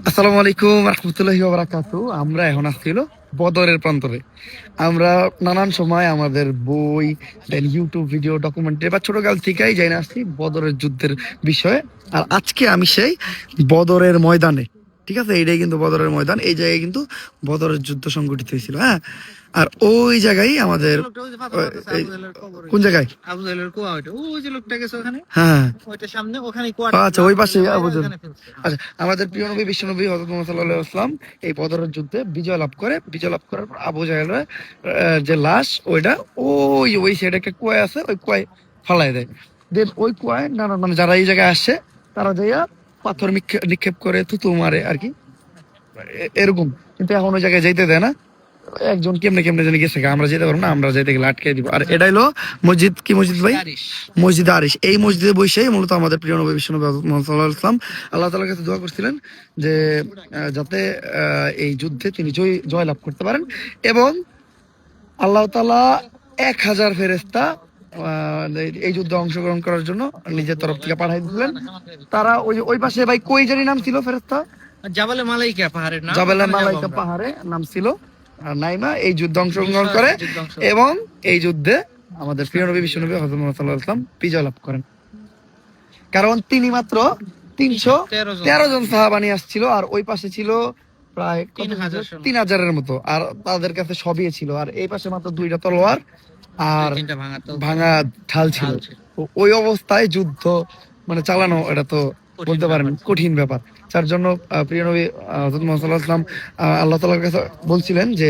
আসসালামু আলাইকুম রহমতুল্লাহি ওয়া বারাকাতু। আমরা এখন আসছিল বদরের প্রান্তরে। আমরা নানান সময় আমাদের বই, দেন ইউটিউব ভিডিও, ডকুমেন্টারি বা ছোটকাল থেকেই জানি আসছি বদরের যুদ্ধের বিষয়ে। আর আজকে আমি সেই বদরের ময়দানে, ঠিক আছে, এইটাই কিন্তু বদরের ময়দান। এই জায়গায় কিন্তু বদরের যুদ্ধ সংঘটিত হয়েছিল। হ্যাঁ, আর ওই জায়গায় আমাদের কোন জায়গায় আবু জাহেলের কুয়া ওইটা, ওই যে লোকটা গেছে ওখানে, হ্যাঁ, ওইটা সামনে, ওখানে কুয়া। আচ্ছা, ওই পাশে আবু জাহেল। ওখানে ফেলছে। আচ্ছা, আমাদের প্রিয় নবী বিশ্বনবী হযরত মুহাম্মদ সাল্লাল্লাহু আলাইহি ওয়াসাল্লাম এই বদরের যুদ্ধে বিজয় লাভ করে। বিজয় লাভ করার পর আবু জাহেলের যে লাশ, ওইটা ওই সাইডে একটা কুয়া আছে, ওই কুয়ায় ফালাই দেয়। দেন ওই কুয়ায় নানা মানে যারা এই জায়গায় আসে তারা যাইয়া পাথর নিক্ষেপ করে, থুতু মারে আর কি, এরকম। কিন্তু এখন ওই জায়গায় যাইতে দেয় না। একজন কেমনে কেমনে জানি গেছে, আমরা যেতে পারবো না, আমরা যেতে গেলে আটকে দিব। আর এটা হলো মসজিদ, কি মসজিদ ভাই? মসজিদ আরিশ। এই মসজিদে বসেই মূলত আমাদের প্রিয় নবী বিশ্বনবী মুহাম্মদ সাল্লাল্লাহু আলাইহি ওয়াসাল্লাম আল্লাহ তাআলার কাছে দোয়া করছিলেন যে যাতে এই যুদ্ধে তিনি জয় লাভ করতে পারেন। এবং আল্লাহ তাআলা 1000 ফেরেশতা এই যুদ্ধে অংশগ্রহণ করার জন্য নিজের তরফ থেকে পাঠাই দিলেন। তারা ওই পাশে ভাই কই জানি নাম ছিল ফেরেশতা, জাবালে মালাইকা পাহাড়ের নাম, জাবালে ওখানে যাবো মালাইকা আমরা। পাহাড়ে নাম ছিল। আর নাইমা এই যুদ্ধে অংশগ্রহণ করে এবং এই যুদ্ধে আমাদের প্রিয় নবী বিশ্বনবী হযরত মুহাম্মদ সাল্লাল্লাহু আলাইহি ওয়াসাল্লাম বিজয় লাভ করেন। কারণ তিনি মাত্র 313 জন সাহাবা নিয়ে আসছিল, আর ওই পাশে ছিল প্রায় 3000-এর মতো, আর তাদের কাছে সবই ছিল। আর এই পাশে মাত্র 2টা তলোয়ার আর তিনটা ভাঙা ঢাল ছিল। তো ওই অবস্থায় যুদ্ধ মানে চালানো, এটা তো বলতে পারেন কঠিন ব্যাপার। যার জন্য প্রিয় নবী হযরত মুহাম্মদ সাল্লাল্লাহু আলাইহি ওয়াসাল্লাম আল্লাহ তাআলার কাছে বলছিলেন যে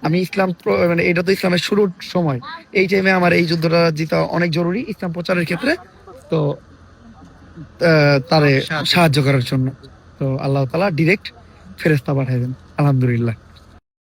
আমি ইসলাম মানে এটা তো ইসলামের শুরুর সময়, এই টাইমে আমার এই যুদ্ধটা জিতা অনেক জরুরি ইসলাম প্রচারের ক্ষেত্রে। তো তারে সাহায্য করার জন্য তো আল্লাহ তাআলা ডিরেক্ট ফেরেশতা পাঠাইবেন। আলহামদুলিল্লাহ।